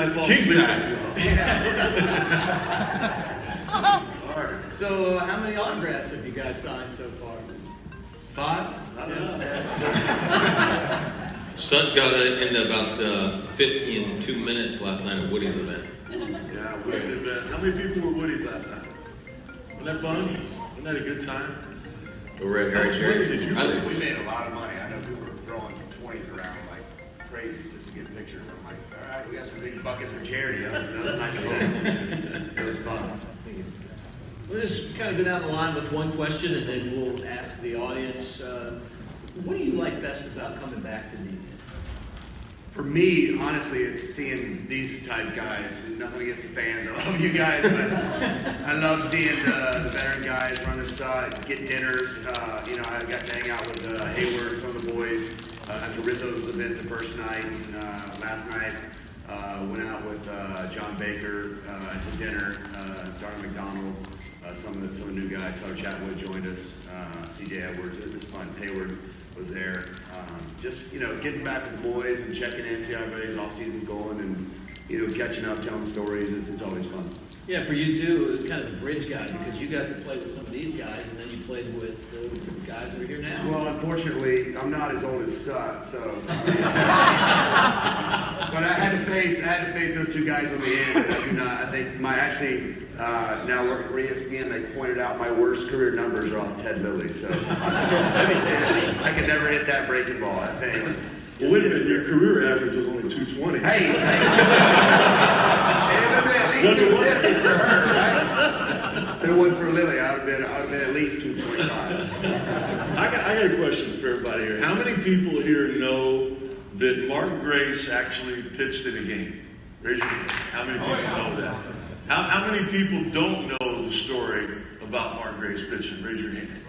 I fall King asleep. All right. So, how many autographs have you guys signed so far? 5? Not enough. Sut got it in about 50 in 2 minutes last night at Woody's event. Yeah, Woody's event. How many people were Woody's last night? Wasn't that fun? Wasn't that a good time? Over at Harry Sherry's. Did you I- play? We made a lot of money. I know people were throwing 20s around like crazy just to get pictures. I'm like, all right, we got some big buckets for charity. That was a nice event. It was fun. We'll just kind of go down the line with one question, and then we'll ask the audience, what do you like best about coming back to these? For me, honestly, it's seeing these type guys. Nothing against the fans. I love you guys, but I love seeing the veteran guys run the side, get dinners. You know, I got to hang out with Hayward and some of the boys after Rizzo's event the first night. Last night, went out with John Baker to dinner. Darren McDonald, some of the new guys. Tyler Chatwood joined us. C.J. Edwards. It was fun. Hayward was there. Just, you know, getting back with the boys and checking in, see how everybody's off-season's going, and, you know, catching up, telling stories. It's always fun. Yeah, for you too, it was kind of the bridge guy, because you got to play with some of these guys, and then you played with the guys that are here now. Well, unfortunately, I'm not as old as Sut, so. But I had to face those two guys on the end. And I do not. I think now working for ESPN, they pointed out my worst career numbers are off Ted Lilly. So let me say that I could never hit that breaking ball. I think. Well, wait a minute. Your career average was only 220. Hey. It would have been at least 250 for her, right? If it wasn't for Lily, I would have been at least 225. I got a question for everybody here. How many people here know that Mark Grace actually pitched in a game? Raise your hand. How many people know that? How many people don't know the story about Mark Grace pitching? Raise your hand.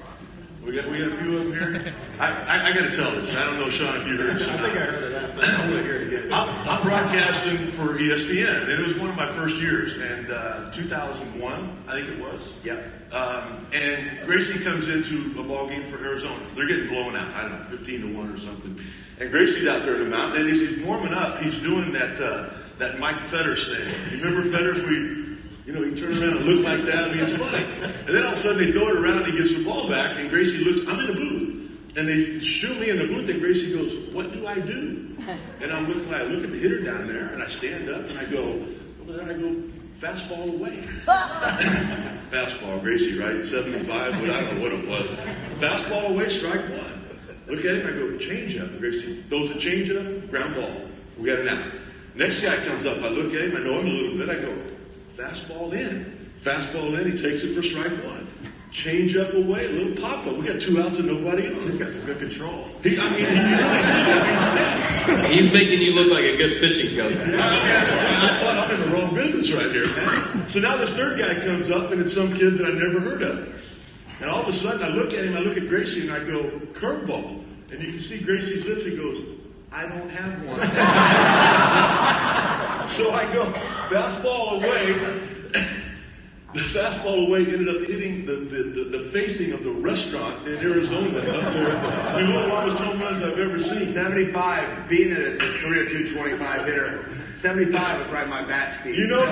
We got a few of them here. I got to tell this. I don't know, Sean, if you heard this. I think I heard it last night. I'm going to hear it again. I'm broadcasting for ESPN, and it was one of my first years, and 2001, I think it was. Yep. And Gracie comes into a ball game for Arizona. They're getting blown out. I don't know, 15-1 or something. And Gracie's out there in the mountain, and as he's warming up, he's doing that Mike Fetters thing. You remember Fetters? You know, he turns around and look like that, and it's funny. And then all of a sudden they throw it around, and he gets the ball back, and Gracie looks, I'm in the booth. And they shoot me in the booth, and Gracie goes, what do I do? And I look at the hitter down there, and I stand up, and I go, over there, and I go, fastball away. Fastball, Gracie, right? 75, but I don't know what it was. Fastball away, strike one. Look at him, I go, change up. And Gracie throws the change up, ground ball. We got it out. Next guy comes up, I look at him, I know him a little bit, I go, fastball in. Fastball in, he takes it for strike one. Change up away, a little pop up. We got 2 outs and nobody on. He's got some good control. He really did. He's making you look like a good pitching coach. I thought I'm in the wrong business right here. So now this third guy comes up, and it's some kid that I never heard of. And all of a sudden, I look at him, I look at Gracie, and I go, curveball. And you can see Gracie's lips, he goes, I don't have one. So I go, fastball away. The fastball away ended up hitting the facing of the restaurant in Arizona up there. One of the longest home runs I've ever seen. 75, being that it's a career 225 hitter, 75 was right my bat speed. You know, I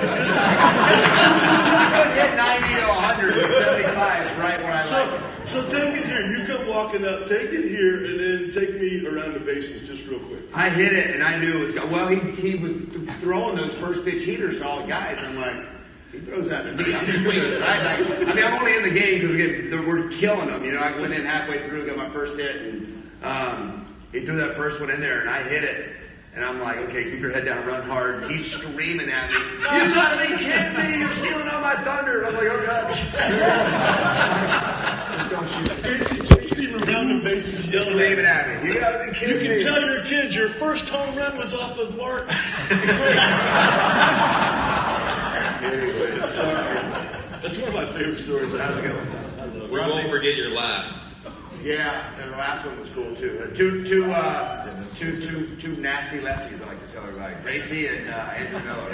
could hit 90 to 100, but 75 is right where I like it. So take it here. You come walking up, take it here, and then take me around the bases just real quick. I hit it, and I knew it was, well, he was throwing those first pitch heaters to all the guys. I'm like, he throws that to me. I'm swinging, right? Like, I mean, I'm only in the game because we're killing them. You know, I went in halfway through, got my first hit, and he threw that first one in there, and I hit it. And I'm like, okay, keep your head down, run hard. He's screaming at me, you gotta be kidding me, you're stealing all my thunder. And I'm like, oh God. Just don't shoot. He around the bases yelling Screaming at me. You gotta be kidding me. You can tell your kids your first home run was off of Mark. Anyway, sorry. That's one of my favorite stories. How's it going? We won't forget your last. Yeah, and the last one was cool too. Two nasty lefties, I like to tell everybody. Gracie and Andrew Miller.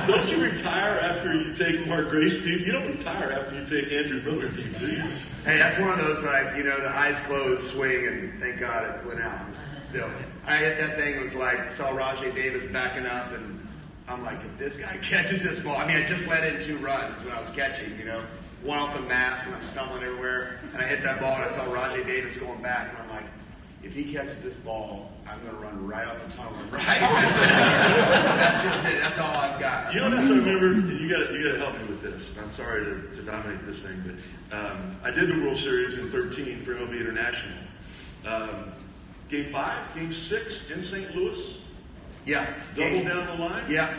Don't you retire after you take Mark Grace, dude? You don't retire after you take Andrew Miller, do you? Hey, that's one of those, like, you know, the eyes closed swing, and thank God it went out. Still, I hit that thing, it was like, saw Rajay Davis backing up, and I'm like, if this guy catches this ball, I mean, I just let in 2 runs when I was catching, you know, one off the mask, and I'm stumbling everywhere, and I hit that ball, and I saw Rajay Davis going back, and I'm like, if he catches this ball, I'm going to run right off the tunnel and right. That's just it. That's all I've got. You don't have to remember. You got to help me with this. I'm sorry to dominate this thing, but I did the World Series in '13 for MLB International. Game 5, Game 6 in St. Louis. Yeah. Double down the line. Yeah.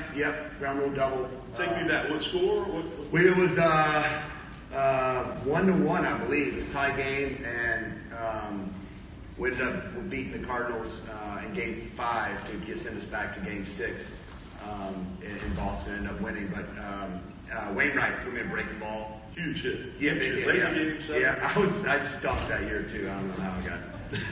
Ground rule double. Take me back. What score? It was 1-1, I believe. It was a tie game, and we ended up beating the Cardinals in Game 5 to send us back to Game 6 in Boston. Ended up winning, but Wainwright threw me a breaking ball. Huge hit. Yeah, big hit. Late Yeah, game, I stopped that year too. I don't know how I got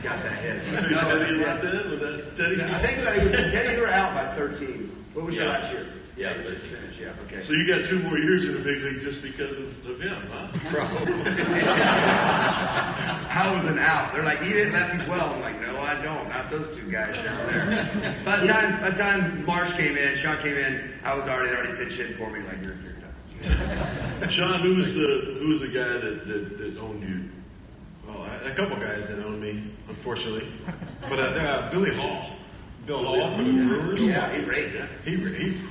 that hit. Teddy right then? Was that Teddy? I think that it was Teddy. You were out by 13. What was your last year? Yeah, 13. 13. Yeah, okay. So you got 2 more years in the big league just because of him, huh? Probably. I was an out. They're like, you hit lefties well. I'm like, no, I don't. Not those 2 guys down there. So by the time Marsh came in, Sean came in, I was already pitched in for me. Like, you're done. Sean, who was the guy that owned you? Well, a couple guys that owned me, unfortunately. But Billy Hall. Bill Hall for the Brewers. Yeah, he raked. He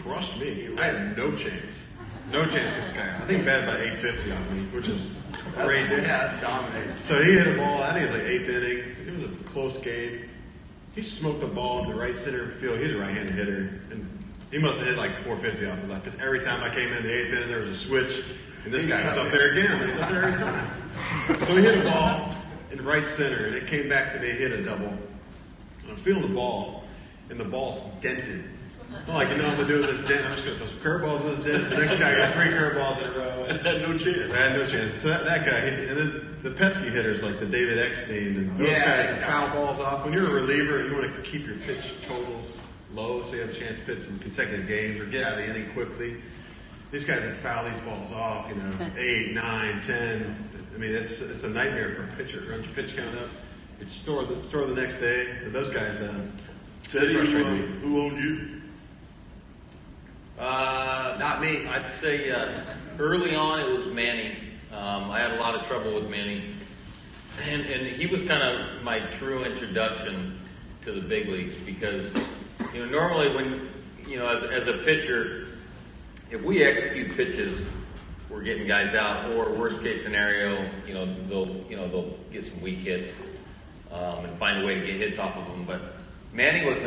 crushed me. I had no chance. No chance against this guy. I think he batted about 850 on me, which is crazy. Yeah, dominated. So he hit a ball, I think it was like 8th inning. It was a close game. He smoked the ball in the right center field. He's a right-handed hitter. And he must have hit like 450 off of that, because every time I came in the 8th inning, there was a switch. And this guy was up there again. He was up there every time. So he hit a ball in right center, and it came back to me, hit a double. And I'm feeling the ball, and the ball's dented. I'm like, I'm going to do this dent. I'm just going to throw some curveballs in this dent. So the next guy got 3 curveballs in a row. I had no chance. I had no chance. So that guy, and then the pesky hitters like the David Eckstein, and those guys that foul balls off. When you're a reliever and you want to keep your pitch totals low so you have a chance to pitch some consecutive games or get out of the inning quickly, these guys that foul these balls off, 8, 9, 10. I mean, it's a nightmare for a pitcher. Runs your pitch count up. You store the next day. But those guys, Teddy, frustrate me. who owned you? Not me. I'd say early on it was Manny. I had a lot of trouble with Manny, and he was kind of my true introduction to the big leagues, because normally when as a pitcher, if we execute pitches, we're getting guys out, or worst case scenario, they'll get some weak hits and find a way to get hits off of them. But Manny was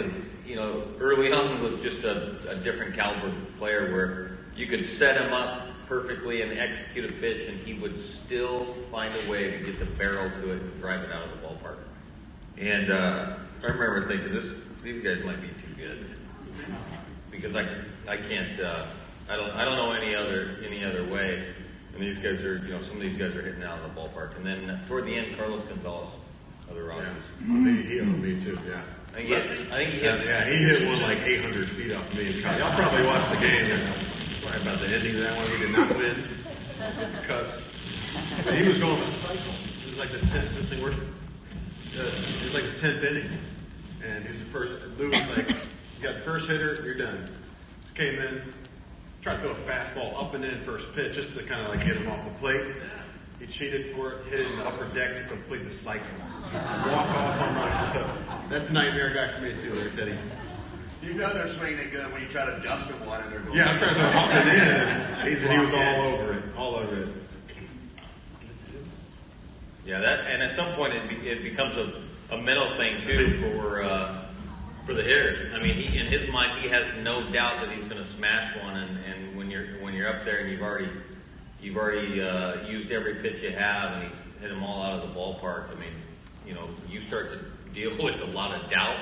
early on was just a different caliber player, where you could set him up perfectly and execute a pitch, and he would still find a way to get the barrel to it and drive it out of the ballpark. And I remember thinking, these guys might be too good, because I can't. I don't know any other way. And these guys are, some of these guys are hitting out of the ballpark. And then toward the end, Carlos Gonzalez, other Rockies. He owned me too, yeah. I think he hit. Yeah, he hit one like 800 feet off me. Y'all probably watched the game. Sorry about the ending of that one. He did not win. The Cubs. But he was going with a cycle. It was like the 10th. This thing worked. It was like the 10th inning, and he was the first. Lou was like, "You got the first hitter. You're done." Came in, tried to throw a fastball up and in first pitch, just to kind of like get him off the plate. He cheated for it, hit it in the upper deck to complete the cycle. Walk off home run. So that's a nightmare guy for me too, there, Teddy. They're swinging it good when you try to dust them one and they're going. Yeah, I'm trying to throw up and in, and he was all over it. Yeah, and at some point it becomes a mental thing too for the hitter. I mean, in his mind, he has no doubt that he's going to smash one, and when you're up there and you've already used every pitch you have, and he's hit them all out of the ballpark. I mean, you start to deal with a lot of doubt,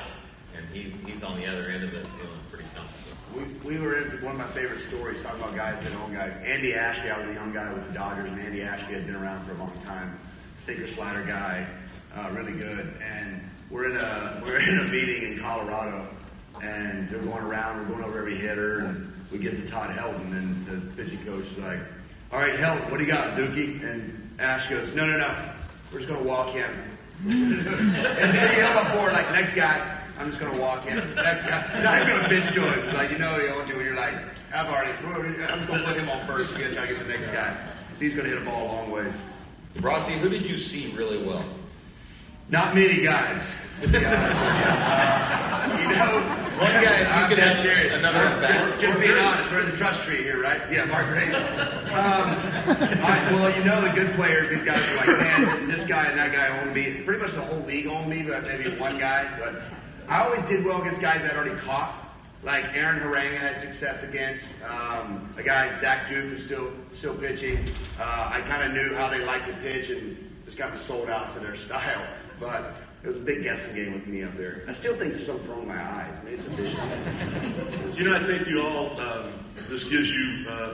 and he's on the other end of it feeling pretty comfortable. We were in one of my favorite stories talking about guys that own guys. Andy Ashby, I was a young guy with the Dodgers, and Andy Ashby had been around for a long time. sinker slider guy, really good. And we're in a meeting in Colorado, and they're going around. We're going over every hitter, and we get to Todd Helton, and the pitching coach is like, "All right, Helton, what do you got, Dookie?" And Ash goes, "No, we're just gonna walk him." And so you held up for like, next guy. I'm just gonna walk him. Next guy. Not even gonna pitch to him. Like, you want to, and you're like, I'm just gonna put him on first. You gotta try to get the next guy. So he's gonna hit a ball a long ways. Rossi, who did you see really well? Not many guys, to be honest with you. One guy, you I'm could dead have serious. another bat. Just being honest, we're in the trust tree here, right? Yeah, Mark Graves. Well, the good players, these guys are like, man, this guy and that guy owned me. Pretty much the whole league owned me, but maybe one guy. But I always did well against guys I'd already caught. Like Aaron Haranga had success against. A guy, Zach Duke, who's still pitching. I kind of knew how they liked to pitch and just got me sold out to their style. But it was a big guessing game with me up there. I still think something's wrong with my eyes. Maybe it's a vision. I think you all, this gives you a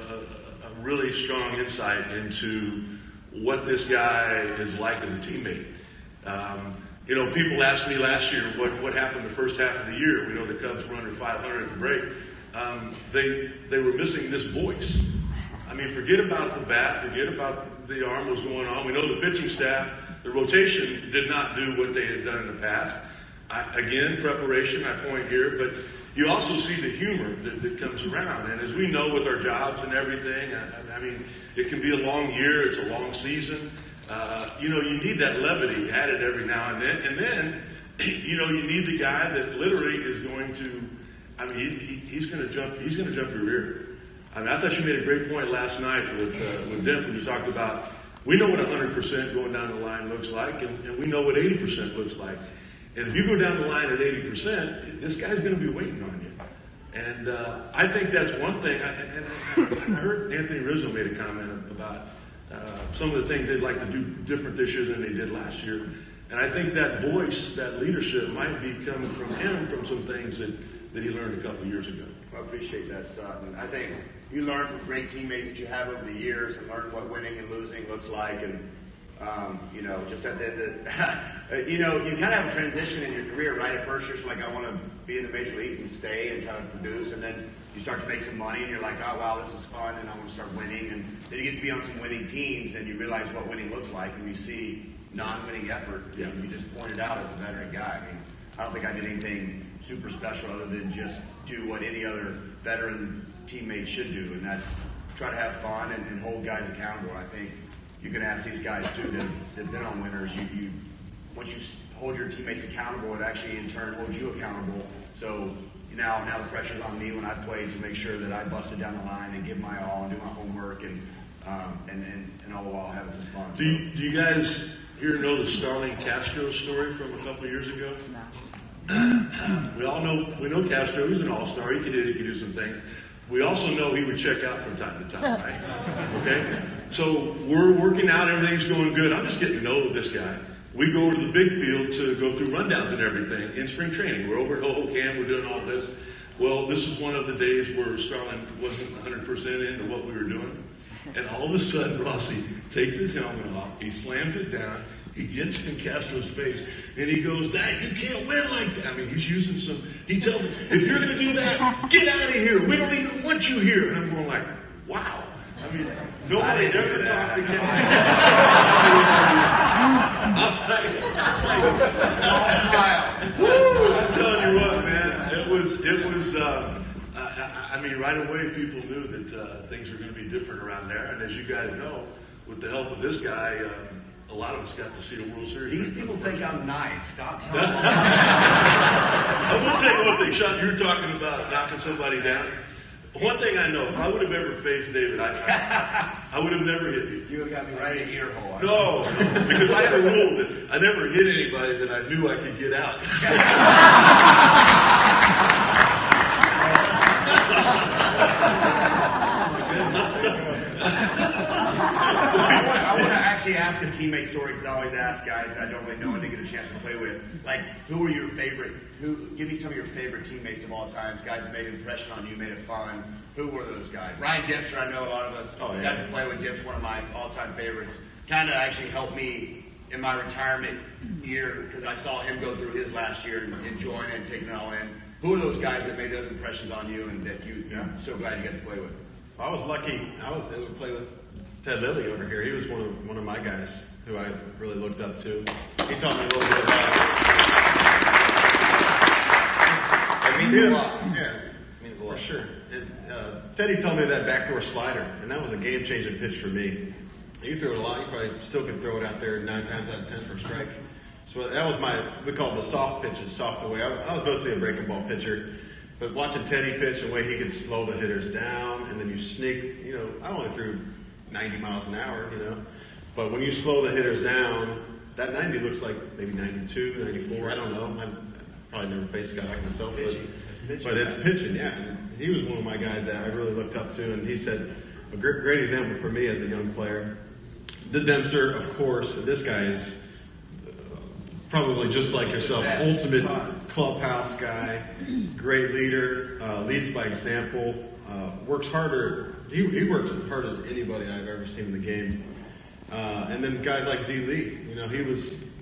really strong insight into what this guy is like as a teammate. People asked me last year what happened the first half of the year. We know the Cubs were under 500 at the break. They were missing this voice. I mean, forget about the bat, forget about the arm was going on. We know the pitching staff, the rotation did not do what they had done in the past. Again, preparation, I point here, but you also see the humor that comes around. And as we know with our jobs and everything, I mean, it can be a long year, it's a long season. You need that levity added every now and then. And then, you need the guy that literally is going to, he's going to jump your rear. I thought you made a great point last night with Dent when you talked about, we know what 100% going down the line looks like, and we know what 80% looks like. And if you go down the line at 80%, this guy's going to be waiting on you. And I think that's one thing. I heard Anthony Rizzo made a comment about some of the things they'd like to do different this year than they did last year. And I think that voice, that leadership might be coming from him from some things that he learned a couple of years ago. Well, I appreciate that, Sutton. I think you learn from great teammates that you have over the years and learn what winning and losing looks like. And, just at the end of, you kind of have a transition in your career, right? At first, you're just like, I want to be in the major leagues and stay and try to produce. And then you start to make some money and you're like, oh, wow, this is fun. And I want to start winning. And then you get to be on some winning teams and you realize what winning looks like. And you see non-winning effort. Yeah. And you just pointed out as a veteran guy. I don't think I did anything super special other than just do what any other veteran teammate should do, and that's try to have fun and hold guys accountable. I think you can ask these guys too that have been on winners. You once you hold your teammates accountable, it actually in turn holds you accountable. So now the pressure's on me when I played to make sure that I busted down the line and give my all and do my homework and all the while having some fun. Do you guys here know the Starling Castro story from a couple of years ago? No. We know Castro. He's an all-star. He could do some things. We also know he would check out from time to time, right? Okay? So we're working out. Everything's going good. I'm just getting to know this guy. We go over to the big field to go through rundowns and everything in spring training. We're over at Hoboken. We're doing all this. Well, this is one of the days where Starling wasn't 100% into what we were doing. And all of a sudden, Rossi takes his helmet off. He slams it down. He gets in Castro's face, and he goes, "Dad, you can't win like that." He's using some, he tells him, "If you're going to do that, get out of here. We don't even want you here." And I'm going like, wow. Nobody ever talked to I'm telling you what, man, it was, right away people knew that things were going to be different around there. And as you guys know, with the help of this guy, a lot of us got to see the World Series. These people think I'm nice. Stop telling them. I will tell you one thing, Sean, you were talking about knocking somebody down. One thing I know, if I would have ever faced David, I would have never hit you. You would have got me right in the ear hole. No, because I had a rule that I never hit anybody that I knew I could get out. I want to actually ask a teammate story because I always ask guys I don't really know and they get a chance to play with. Like, who were your favorite? Give me some of your favorite teammates of all time. Guys that made an impression on you, made it fun. Who were those guys? Ryan Dipster, I know a lot of us got to play with. Dipster, one of my all-time favorites. Kind of actually helped me in my retirement year, because I saw him go through his last year and enjoying it and taking it all in. Who are those guys that made those impressions on you and that you're so glad you got to play with? I was lucky. I was able to play with Ted Lilly over here. He was one of my guys who I really looked up to. He taught me a little bit about. It means a lot. Yeah, It means a lot. for sure. Teddy told me that backdoor slider, and that was a game-changing pitch for me. You throw it a lot. You probably still could throw it out there 9 times out of 10 for a strike. So that was we call it the soft pitches, soft away. I was mostly a breaking ball pitcher, but watching Teddy pitch, the way he could slow the hitters down, and then you sneak, I only threw 90 miles an hour, but when you slow the hitters down, that 90 looks like maybe 92, 94, I don't know. I probably never faced a guy like myself, but it's pitching, yeah. And he was one of my guys that I really looked up to, and he said, a great example for me as a young player. The Dempster, of course, this guy is probably just like yourself, ultimate clubhouse guy, great leader, leads by example, works harder. He works as hard as anybody I've ever seen in the game. And then guys like D. Lee,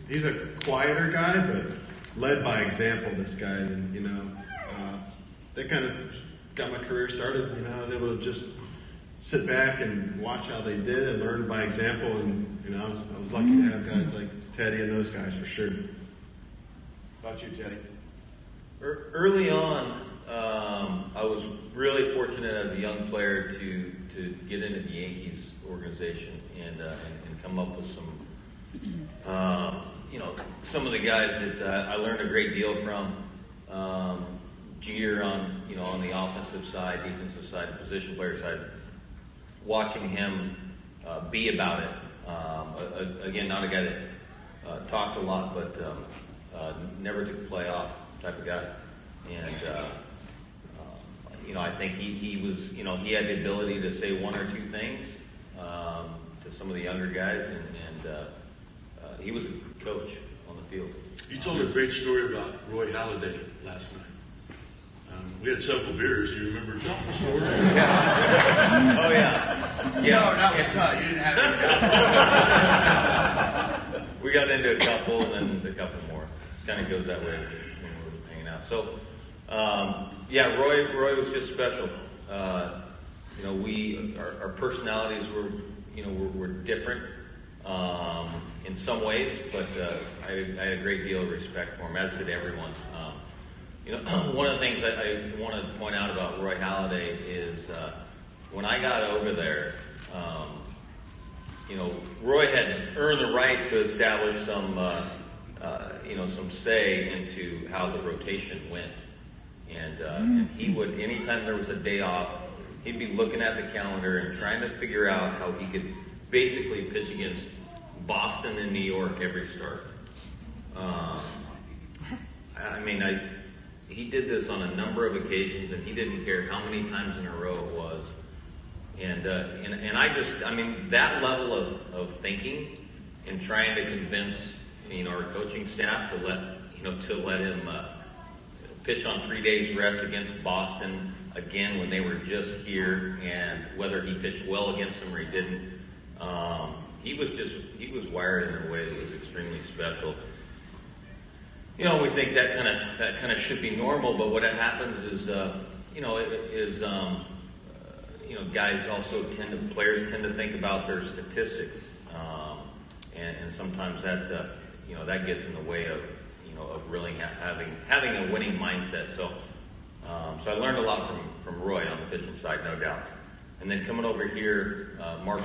he's a quieter guy, but led by example. This guy, and that kind of got my career started. I was able to just sit back and watch how they did and learn by example. And I was lucky to have guys like Teddy and those guys for sure. How about you, Teddy? Early on, I was really fortunate as a young player to get into the Yankees organization and come up with some of the guys that I learned a great deal from. Jeter on the offensive side, defensive side, position player side, watching him be about it. Again, not a guy that talked a lot, but never took a playoff type of guy. And I think he was, he had the ability to say one or two things to some of the younger guys, and he was a coach on the field. You told a great story about Roy Halladay last night. We had several beers. Do you remember telling the story? Yeah. Oh yeah. No, not with Sut. You didn't have any. We got into a couple, and then a couple more. Kind of goes that way when we're hanging out. So, Roy was just special. Our personalities were different in some ways, but I had a great deal of respect for him, as did everyone. One of the things I want to point out about Roy Halladay is when I got over there, Roy had earned the right to establish some say into how the rotation went. And he would, anytime there was a day off, he'd be looking at the calendar and trying to figure out how he could basically pitch against Boston and New York every start. He did this on a number of occasions, and he didn't care how many times in a row it was. And that level of thinking and trying to convince our coaching staff to let him pitch on 3 days rest against Boston again when they were just here, and whether he pitched well against them or he didn't, he was wired in a way that was extremely special. We think that kind of should be normal, but what happens is, guys also players tend to think about their statistics, and sometimes that gets in the way of really having a winning mindset. So I learned a lot from Roy on the pitching side, no doubt. And then coming over here, Mark.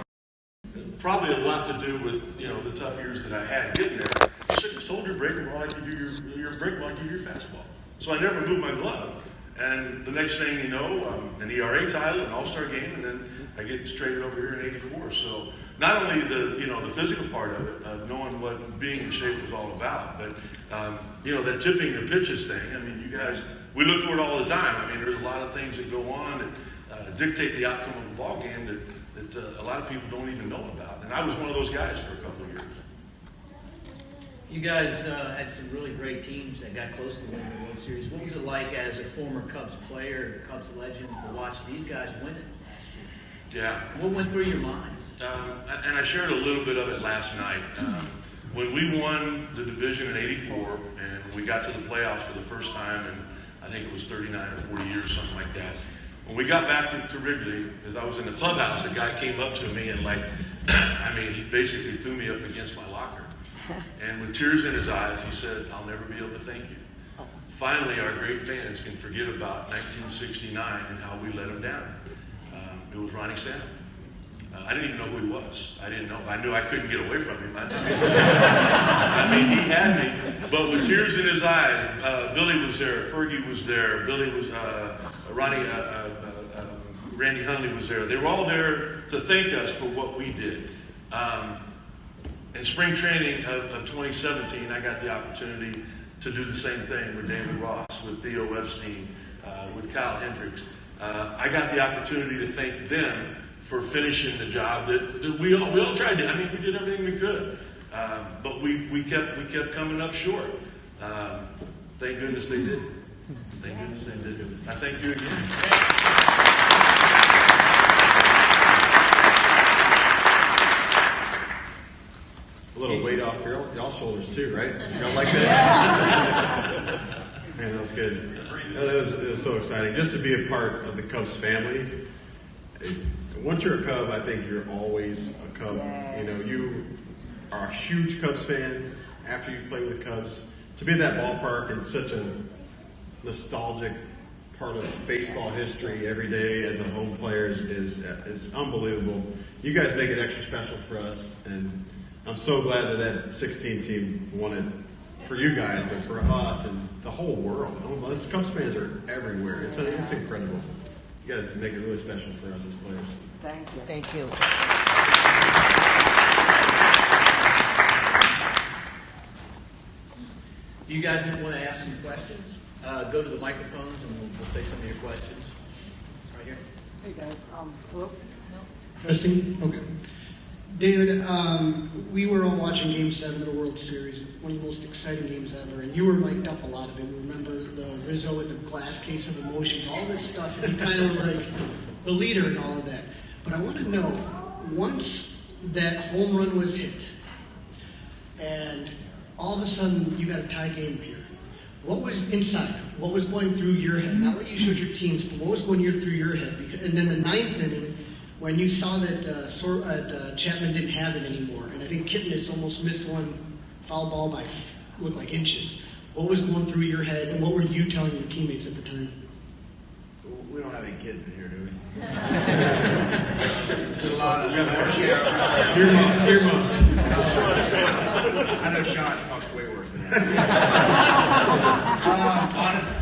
Probably a lot to do with the tough years that I had getting there. You should have told your breaking ball like you do your breaking ball like you do your fastball. So I never moved my glove, and the next thing you know, an ERA title, an All-Star game, and then I get traded over here in '84. So not only the physical part of it, knowing what being in shape was all about, but that tipping the pitches thing. You guys, we look for it all the time. There's a lot of things that go on that dictate the outcome of a ball game that a lot of people don't even know about. And I was one of those guys for a couple of years. You guys had some really great teams that got close to winning the World Series. What was it like as a former Cubs player, Cubs legend, to watch these guys win it last year? Yeah. What went through your minds? And I shared a little bit of it last night. when we won the division in '84 and we got to the playoffs for the first time in, I think it was 39 or 40 years, something like that. When we got back to Wrigley, as I was in the clubhouse, a guy came up to me and he basically threw me up against my locker. And with tears in his eyes, he said, "I'll never be able to thank you." Finally, our great fans can forget about 1969 and how we let him down. It was Ronnie Stanton. I didn't even know who he was. I didn't know. I knew I couldn't get away from him. He had me. But with tears in his eyes, Billy was there, Fergie was there, Billy was, Randy Hundley was there. They were all there to thank us for what we did. In spring training of 2017, I got the opportunity to do the same thing with David Ross, with Theo Epstein, with Kyle Hendricks. I got the opportunity to thank them for finishing the job that we all tried to. We did everything we could, but we kept coming up short. Thank goodness they did. Thank goodness they did. I thank you again. A little weight off y'all's shoulders too, right? You don't like that? Man, that was good. It was so exciting just to be a part of the Cubs family. Once you're a Cub, I think you're always a Cub. You are a huge Cubs fan after you've played with the Cubs. To be at that ballpark in such a nostalgic part of baseball history every day as a home player is unbelievable. You guys make it extra special for us, and I'm so glad that 16 team won it for you guys, but for us and the whole world. Cubs fans are everywhere. It's incredible. You guys make it really special for us as players. Thank you. Thank you. You guys want to ask some questions? Go to the microphones and we'll take some of your questions. Right here. Hey guys, hello? Testing? Okay. David, we were all watching Game 7 of the World Series, one of the most exciting games ever, and you were mic'd up a lot of it. Remember the Rizzo with the glass case of emotions, all this stuff, and you kind of were like the leader and all of that. But I want to know, once that home run was hit, and all of a sudden you got a tie game here, what was inside? What was going through your head? Not what you showed your teams, but what was going through your head? And then the ninth inning, when you saw that Chapman didn't have it anymore, and I think Kipnis almost missed one foul ball by looked like inches. What was going through your head, and what were you telling your teammates at the time? We don't have any kids in here, do we? There's a lot of Earmuffs. I know Sean talks way worse than that. Honest,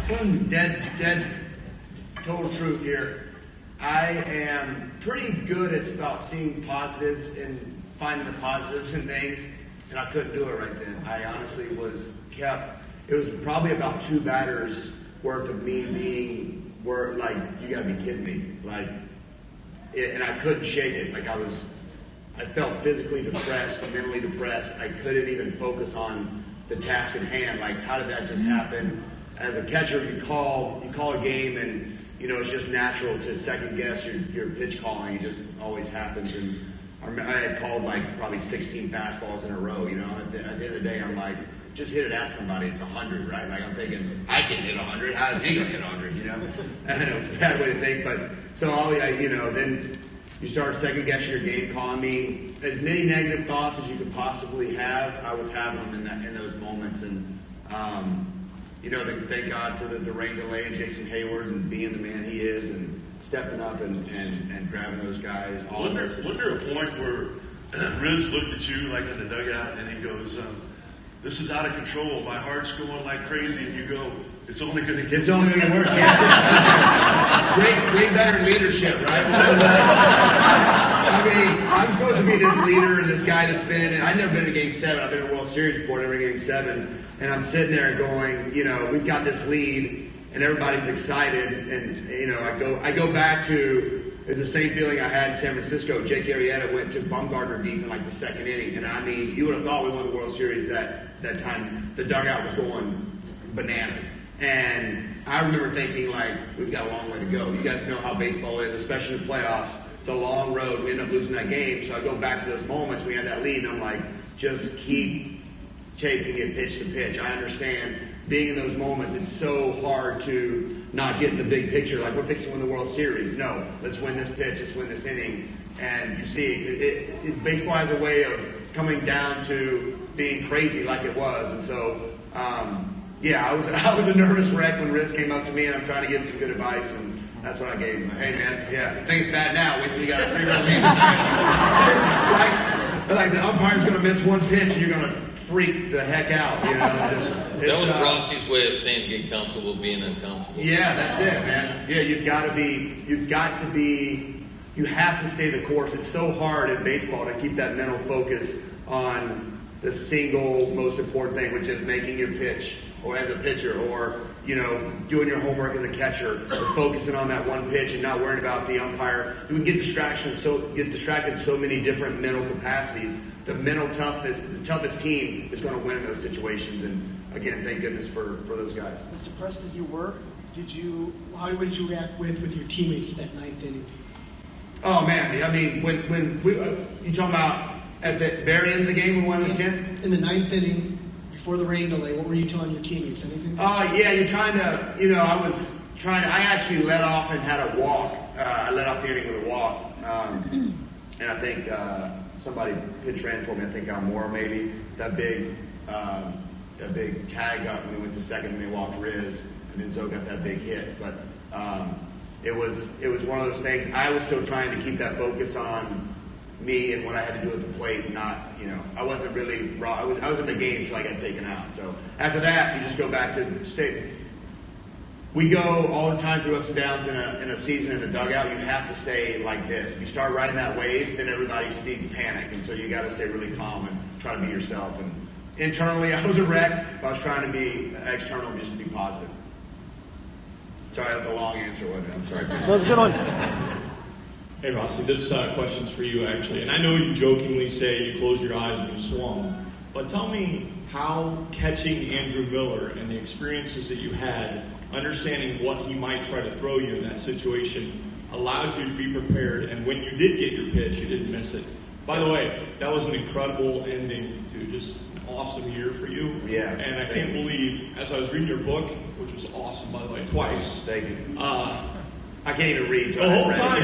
dead, total truth here. I am pretty good at about seeing positives and finding the positives in things, and I couldn't do it right then. I honestly it was probably about 2 batters worth of me being, you gotta be kidding me. And I couldn't shake it. I felt physically depressed, mentally depressed. I couldn't even focus on the task at hand. How did that just happen? As a catcher, you call a game, and it's just natural to second guess your pitch calling. It just always happens. And I had called probably 16 fastballs in a row. At the end of the day, I'm like, just hit it at somebody. It's 100, right? I'm thinking, I can hit 100. How is he gonna hit 100? I know, bad way to think, but so then you start second guessing your game calling. As many negative thoughts as you could possibly have, I was having them in those moments, and thank God for the rain delay and Jason Hayward and being the man he is and stepping up and grabbing those guys. Wasn't there a point where Riz looked at you in the dugout and he goes, "This is out of control. My heart's going like crazy," and you go, "It's only going to get worse." Yeah. Great veteran leadership, right? I'm supposed to be this leader and this guy that's been. I've never been to Game 7. I've been in a World Series before, never Game 7. And I'm sitting there going, we've got this lead, and everybody's excited. And I go back to it's the same feeling I had in San Francisco. Jake Arrieta went to Bumgarner deep in the second inning, and you would have thought we won the World Series that time. The dugout was going bananas, and I remember thinking we've got a long way to go. You guys know how baseball is, especially the playoffs. It's a long road. We end up losing that game, so I go back to those moments we had that lead, and I'm like, just keep taking it pitch to pitch. I understand being in those moments, it's so hard to not get in the big picture, like we're fixing to win the World Series. No, let's win this pitch, let's win this inning. And you see, baseball has a way of coming down to being crazy like it was. And so, yeah, I was a nervous wreck when Riz came up to me, and I'm trying to give him some good advice, and that's what I gave him. Hey, man, yeah, things bad now. Wait till you got a 3-run lead. like the umpire's going to miss one pitch, and you're going to freak the heck out. You know, that was Rossi's way of saying get comfortable being uncomfortable. Yeah, that's it, man. Yeah, you have to stay the course. It's so hard in baseball to keep that mental focus on the single most important thing, which is making your pitch, or as a pitcher, or doing your homework as a catcher, or focusing on that one pitch and not worrying about the umpire. You can get distracted in so many different mental capacities. The mental toughness, the toughest team is going to win in those situations. And again, thank goodness for those guys. Mr. Prest, as you were, how did you react with your teammates that ninth inning? Oh man, I mean, when you talking about at the very end of the game, we won the 10th? In the ninth inning, before the rain delay, what were you telling your teammates? Anything? Yeah, you're trying to, I actually let off and had a walk. I let off the inning with a walk. And I think somebody pitch ran for me, I think Almora maybe. That big tag up when we went to second and they walked Riz. And then Zoe got that big hit. But it was one of those things. I was still trying to keep that focus on me and what I had to do at the plate. Not, I wasn't really raw. I was in the game until I got taken out. So after that, you just go back to stay. We go all the time through ups and downs in a season in the dugout. You have to stay like this. If you start riding that wave, then everybody sees panic, and so you got to stay really calm and try to be yourself. And internally, I was a wreck. I was trying to be external, just to be positive. Sorry, that's a long answer, wasn't it? I'm sorry. That was a good one. Hey Rossi, this question's for you actually. And I know you jokingly say you closed your eyes when you swung, but tell me how catching Andrew Miller and the experiences that you had, understanding what he might try to throw you in that situation, allowed you to be prepared, and when you did get your pitch, you didn't miss it. By the way, that was an incredible ending to just an awesome year for you. Yeah. And I can't believe, as I was reading your book, which was awesome, by the way, twice. Thank you. I can't even read. So the whole time.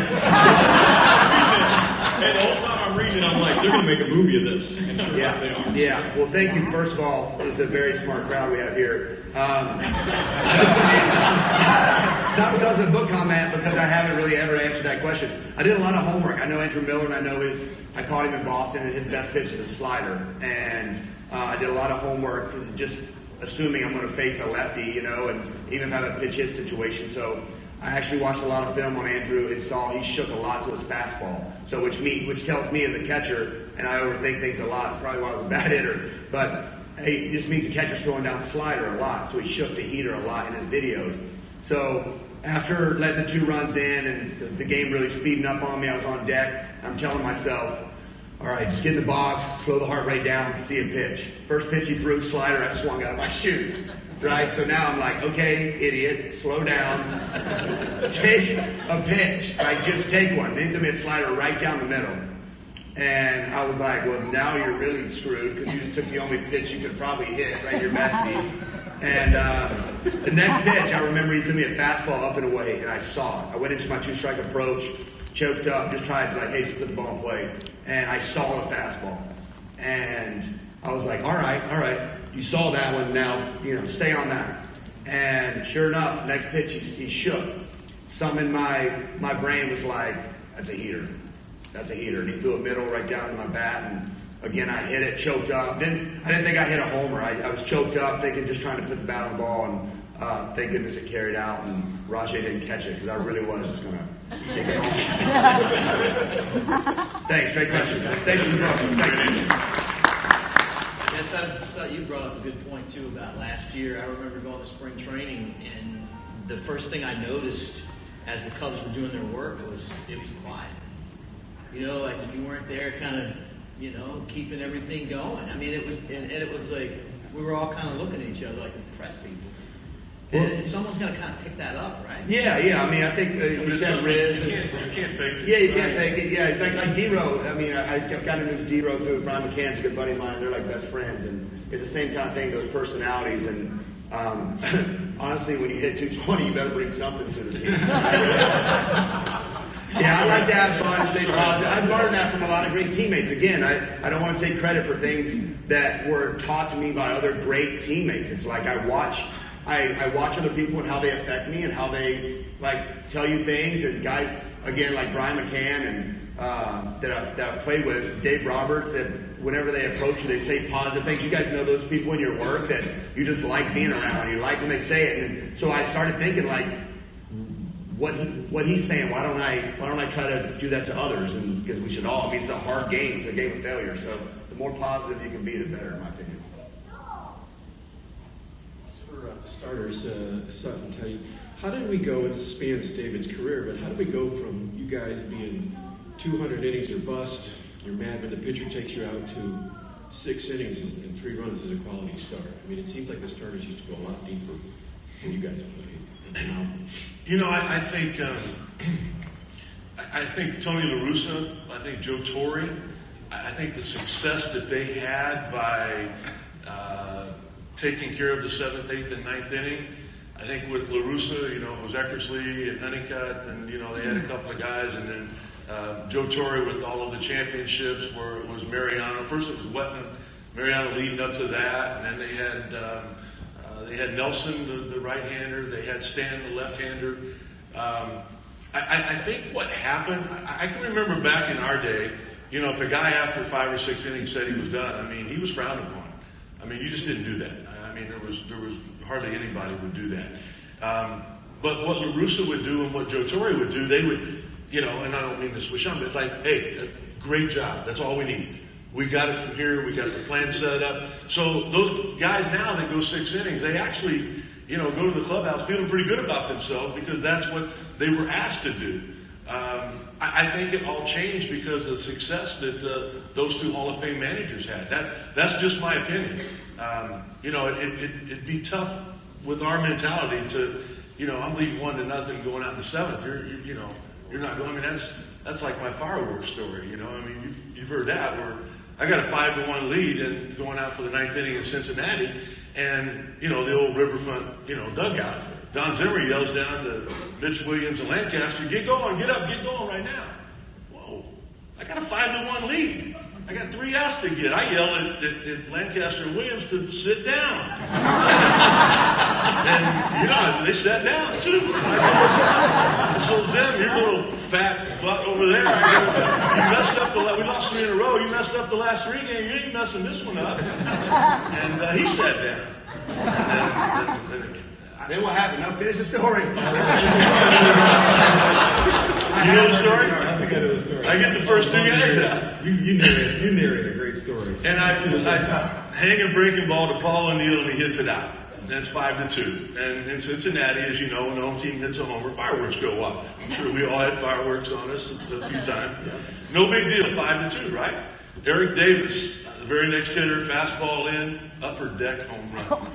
And the whole time I'm reading, I'm like, they're going to make a movie of this. And sure enough, they are. Yeah. Well, thank you. First of all, it's a very smart crowd we have here. Not because of the book comment, because I haven't really ever answered that question. I did a lot of homework. I know Andrew Miller, and I caught him in Boston, and his best pitch is a slider. And I did a lot of homework, just assuming I'm going to face a lefty, and even have a pitch hit situation. So I actually watched a lot of film on Andrew and saw he shook a lot to his fastball. So which tells me as a catcher, and I overthink things a lot. It's probably why I was a bad hitter, but hey, it just means the catcher's throwing down slider a lot. So he shook the heater a lot in his videos. So after letting the 2 runs in and the game really speeding up on me, I was on deck. I'm telling myself, all right, just get in the box, slow the heart rate down, and see a pitch. First pitch he threw, slider, I swung out of my shoes. Right? So now I'm like, okay, idiot, slow down. Take a pitch. Like, just take one. Then he threw me a slider right down the middle. And I was like, well, now you're really screwed because you just took the only pitch you could probably hit, right? You're messy. And the next pitch, I remember he threw me a fastball up and away, and I saw it. I went into my 2-strike approach, choked up, just tried, like, hey, just put the ball in play. And I saw the fastball. And I was like, all right. You saw that one, now, stay on that. And sure enough, next pitch, he shook. Something in my brain was like, that's a heater. That's a heater. And he threw a middle right down to my bat. And again, I hit it, choked up. I didn't think I hit a homer. I was choked up, just trying to put the bat on the ball. And thank goodness it carried out. And Rajay didn't catch it because I really was just going to take it home. Thanks. Great question. Thanks for the book. Thank you. I thought you brought up a good point too about last year. I remember going to spring training, and the first thing I noticed as the Cubs were doing their work was it was quiet. Like you weren't there, kind of, keeping everything going. I mean, it was, and it was like we were all kind of looking at each other like the press people. And someone's going to kind of pick that up, right? Yeah. I mean, I think you said Riz. You can't fake it. Yeah, you can't fake it. Yeah, it's like D-Row. I mean, I got to know D-Row through Brian McCann's a good buddy of mine. They're like best friends. And it's the same kind of thing, those personalities. And honestly, when you hit 220, you better bring something to the team. Yeah, I like to have fun and stay positive. I've learned that from a lot of great teammates. Again, I don't want to take credit for things that were taught to me by other great teammates. It's like I watch other people and how they affect me and how they like tell you things. And guys, again, like Brian McCann and that I've played with, Dave Roberts, that whenever they approach you, they say positive things. You guys know those people in your work that you just like being around. You like when they say it. And so I started thinking like, what he's saying, why don't I try to do that to others? And because we should all. I mean, it's a hard game. It's a game of failure. So the more positive you can be, the better, in my opinion. For starters, Sutton, Teddy, how did we go? It spans David's career, but how did we go from you guys being 200 innings or bust, you're mad when the pitcher takes you out, to 6 innings and 3 runs as a quality starter? I mean, it seems like the starters used to go a lot deeper when you guys played. You know, I think Tony La Russa, I think Joe Torre, I think the success that they had by taking care of the 7th, 8th, and 9th inning. I think with La Russa, you know, it was Eckersley and Honeycutt, and you know they had a couple of guys, and then Joe Torre with all of the championships, where it was Mariano. First it was Wetman, Mariano leading up to that, and then they had Nelson, the right-hander. They had Stan, the left-hander. I think what happened, I can remember back in our day, you know, if a guy after 5 or 6 innings said he was done, I mean, he was frowned upon. I mean, you just didn't do that. I mean, there was hardly anybody would do that. But what La Russa would do and what Joe Torre would do, they would, you know, and I don't mean to switch on, but like, hey, great job. That's all we need. We got it from here. We got the plan set up. So those guys now that go 6 innings, they actually, you know, go to the clubhouse feeling pretty good about themselves because that's what they were asked to do. I think it all changed because of the success that those 2 Hall of Fame managers had. That's just my opinion. You know, it'd be tough with our mentality to, you know, I'm leading 1-0 going out in the 7th. You're not going. I mean, that's like my fireworks story. You know, I mean, you've heard that where I got a 5-1 lead and going out for the 9th inning in Cincinnati, and you know the old Riverfront, you know, dugout. Don Zimmer yells down to Mitch Williams and Lancaster, "Get going, get up, get going right now." Whoa! I got a 5-1 lead. I got 3 outs to get. I yell at Lancaster and Williams to sit down, and you know they sat down too. So Zim, your little fat butt over there, you messed up we lost 3 in a row. You messed up the last 3 games. You ain't messing this one up. And he sat down. Then what happened? Now finish the story. You know the story? I think I know the story. I get the first 2 guys out. You narrate a great story. And I hang a breaking ball to Paul O'Neill, and he hits it out. And that's 5-2. And in Cincinnati, as you know, when the home team hits a homer, fireworks go up. I'm sure we all had fireworks on us a few times. No big deal, 5-2, right? Eric Davis, the very next hitter, fastball in, upper deck home run.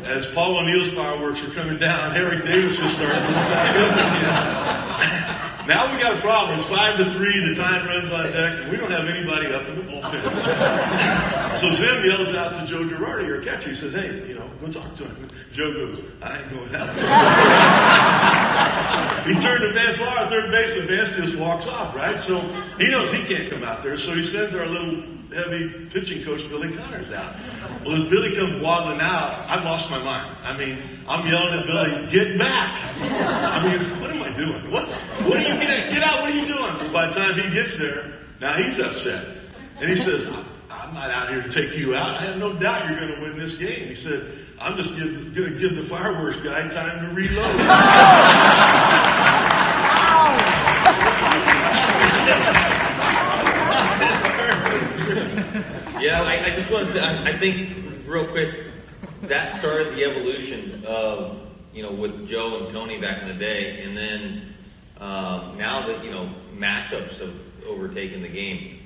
As Paul O'Neill's fireworks are coming down, Eric Davis is starting to look back up again. Now we got a problem. It's 5-3. The time runs on deck, and we don't have anybody up in the bullpen. So Zim yells out to Joe Girardi, our catcher. He says, "Hey, you know, go talk to him." Joe goes, "I ain't going out." He turned to Vance Law, our third baseman. Vance just walks off, right? So he knows he can't come out there. So he sends our little heavy pitching coach, Billy Connors, out. Well, as Billy comes waddling out, I've lost my mind. I mean, I'm yelling at Billy, "Get back!" I mean, what am I doing? What are you getting? Get out! What are you doing? By the time he gets there, now he's upset. And he says, "I'm not out here to take you out. I have no doubt you're going to win this game." He said, "I'm just going to give the fireworks guy time to reload." Yeah, I just want to say, I think real quick, that started the evolution of, you know, with Joe and Tony back in the day, and then now that, you know, matchups have overtaken the game.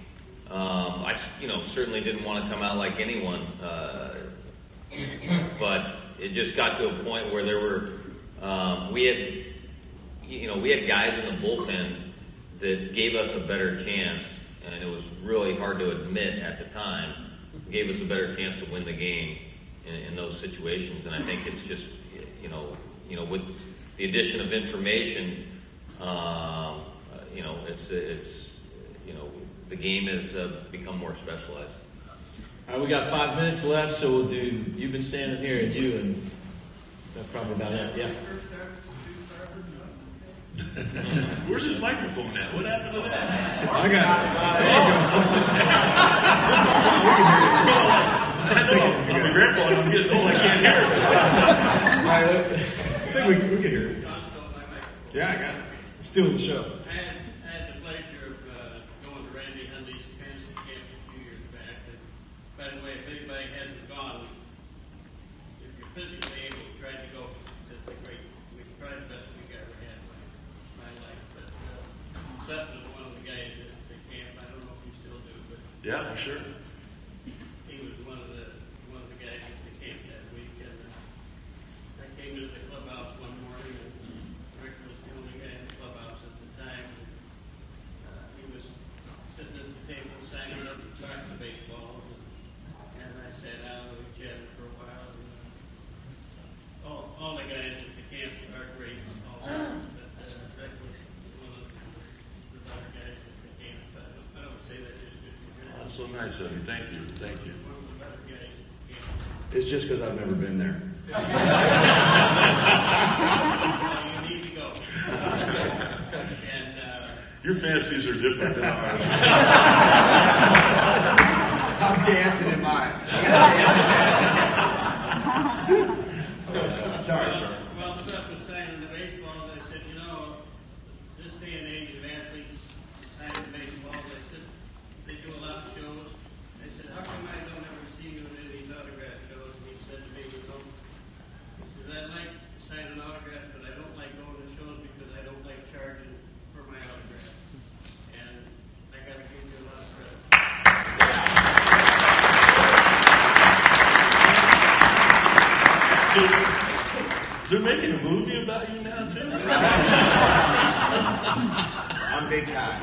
I, you know, certainly didn't want to come out like anyone, but it just got to a point where there were, we had guys in the bullpen that gave us a better chance, and it was really hard to admit at the time gave us a better chance to win the game in those situations. And I think it's just, with the addition of information, the game has become more specialized. All right, we got 5 minutes left, so we'll do you've been standing here and you, and that's probably about it. Yeah. Where's his microphone at? What happened to that? I got I know. I'm a grandpa and I'm getting old. I can't hear it. it. I think we can hear it. Yeah, I got it. I'm stealing the show. I had the pleasure of going to Randy Huntley's fantasy camp a few years back. And by the way, if anybody hasn't gone, if you're physically able, try to go. It's a great week. Probably the best week I ever had in my life. But Seth was one of the guys at the camp. I don't know if you still do, but Yeah, I'm sure. he was one of the guys at the camp that week. And I came into the clubhouse one morning, and Rick was the only guy in the clubhouse at the time. He was sitting at the table signing up and talking to baseballs, and I sat down and we chatted for a while. And, all the guys at the camp are great, but Rick was one of the better guys at the camp. I don't say that just because That's so nice of you. Thank you. Thank you. one of the better guys at the camp. It's just because I've never been there. You need to go. And Your fantasies are different than ours. I'm dancing in mine. Sorry, sir. well, Seth was signing the baseballs. I said, this day and age of athletes signing baseballs, I said, they do a lot of shows. I said, how come I don't ever see you in these autograph shows? And he said to me, he says, I like signing autographs, but I don't like going to shows because I don't like charging for my autograph. And I got to give you a lot of credit. So, they're making a movie about you now, too? I'm big time.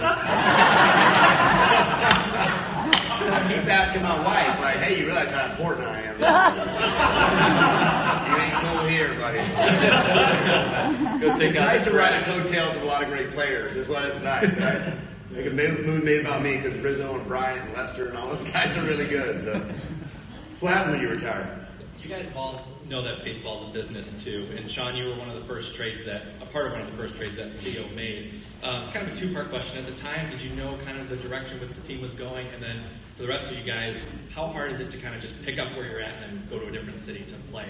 I keep asking my wife, like, hey, you realize how important I am? You ain't cool here, buddy. It's nice to ride the coattails of a lot of great players. That's why it's nice, right? Make a movie made about me because Rizzo and Bryant and Lester and all those guys are really good. So, what happened when you retired? You guys all know that baseball's a business too, and Sean, you were a part of one of the first trades that Theo made. Kind of a two-part question. At the time, did you know kind of the direction which the team was going, and then for the rest of you guys, how hard is it to kind of just pick up where you're at and go to a different city to play,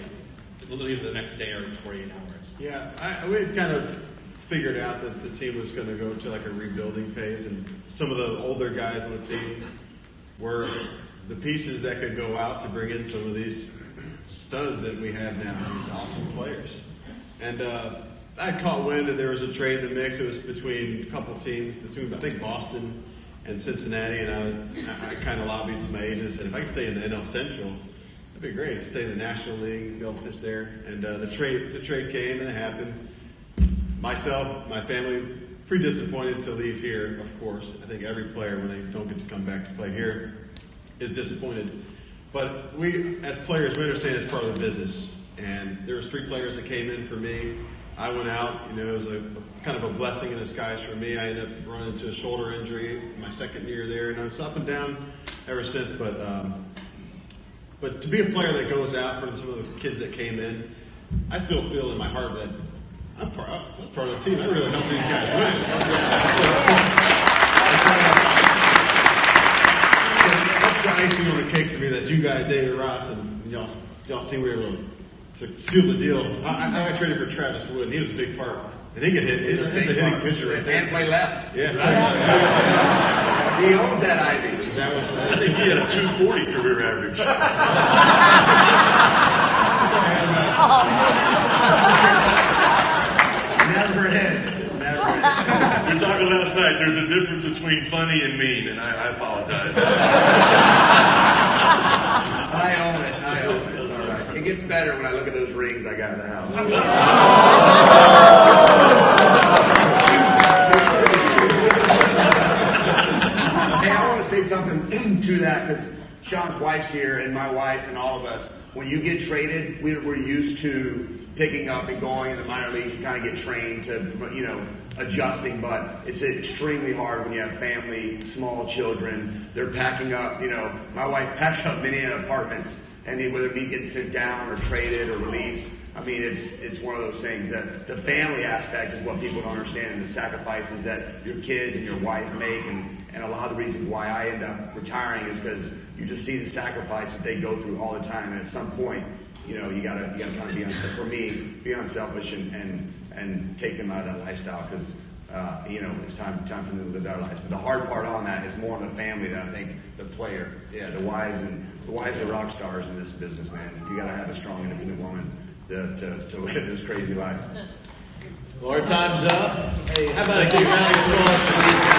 literally the next day or 48 hours? Yeah, we had kind of figured out that the team was going to go to like a rebuilding phase, and some of the older guys on the team were the pieces that could go out to bring in some of these studs that we have now, these awesome players. And I caught wind that there was a trade in the mix. It was between a couple teams, between I think Boston and Cincinnati, and I kind of lobbied to my agent and said, if I could stay in the NL Central, that'd be great. Stay in the National League, be able to pitch there. And the trade came and it happened. Myself, my family, pretty disappointed to leave here, of course. I think every player, when they don't get to come back to play here, is disappointed. But we, as players, we understand it's part of the business. And there was 3 players that came in for me. I went out, it was a kind of a blessing in disguise for me. I ended up running into a shoulder injury my second year there, and I was up and down ever since. But to be a player that goes out for some of the kids that came in, I still feel in my heart that I'm part of the team. I really helped these guys win. That's the icing on the cake for me that you guys, David Ross, and y'all see we were able to seal the deal. I traded for Travis Wood, and he was a big part. And he can hit. It's a hitting pitcher right there. And play left. Yeah. He owns that Ivy. I think he had a 240 career average. Never hit. We were talking last night. There's a difference between funny and mean, and I apologize. I own it. It's all right. It gets better when I look at those rings I got in the house. Hey, I want to say something to that because Sean's wife's here, and my wife, and all of us. When you get traded, we're used to picking up and going in the minor leagues. You kind of get trained to, adjusting, but it's extremely hard when you have family, small children. They're packing up. My wife packed up many apartments, and whether me getting sent down or traded or released. I mean, it's one of those things that the family aspect is what people don't understand, and the sacrifices that your kids and your wife make, and a lot of the reasons why I end up retiring is because you just see the sacrifice that they go through all the time, and at some point, you gotta kind of be be unselfish and take them out of that lifestyle because it's time for them to live their life. But the hard part on that is more on the family than I think the player. Yeah, the wives are rock stars in this business, man. You gotta have a strong, independent woman to live this crazy life. Well, our time's up. Hey, how about a big round of applause for these guys?